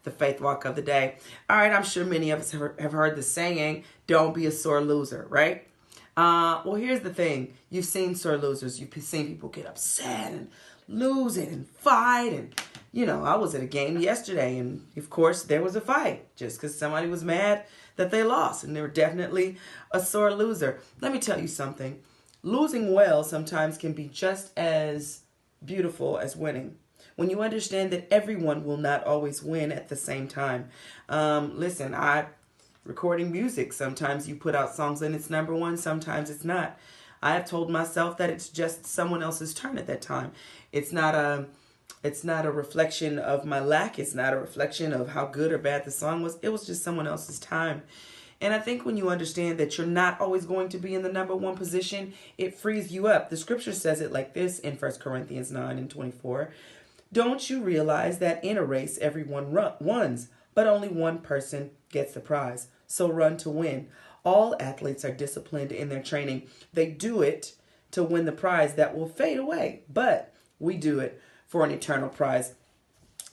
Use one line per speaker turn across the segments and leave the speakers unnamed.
the faith walk of the day. All right, I'm sure many of us have heard the saying, don't be a sore loser, right? Well, here's the thing. You've seen sore losers. You've seen people get upset and lose it and fight. And, you know, I was at a game yesterday, and, of course, there was a fight just because somebody was mad that they lost. And they were definitely a sore loser. Let me tell you something. Losing well sometimes can be just as beautiful as winning. When you understand that everyone will not always win at the same time. Listen, recording music, sometimes you put out songs and it's number one, sometimes it's not. I have told myself that it's just someone else's turn at that time. It's not a reflection of my lack. It's not a reflection of how good or bad the song was. It was just someone else's time. And I think when you understand that you're not always going to be in the number one position, it frees you up. The scripture says it like this in 1 Corinthians 9:24. Don't you realize that in a race everyone runs, but only one person gets the prize? So run to win. All athletes are disciplined in their training. They do it to win the prize that will fade away, but we do it for an eternal prize.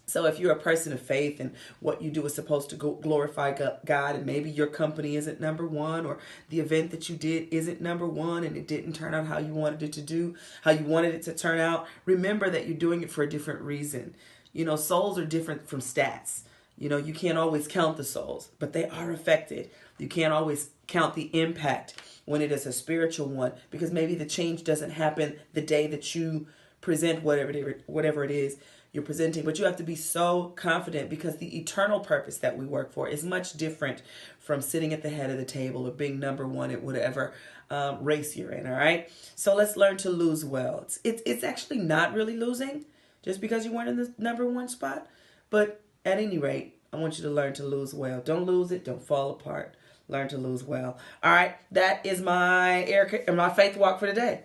So if you're a person of faith and what you do is supposed to glorify God, and maybe your company isn't number one, or the event that you did isn't number one and it didn't turn out how you wanted it to do, how you wanted it to turn out, remember that you're doing it for a different reason. You know, souls are different from stats. You know, you can't always count the souls, but they are affected. You can't always count the impact when it is a spiritual one, because maybe the change doesn't happen the day that you present whatever it is you're presenting. But you have to be so confident, because the eternal purpose that we work for is much different from sitting at the head of the table or being number one at whatever race you're in, all right? So let's learn to lose well. It's actually not really losing just because you weren't in the number one spot, but at any rate, I want you to learn to lose well. Don't lose it. Don't fall apart. Learn to lose well. All right, that is my faith walk for today.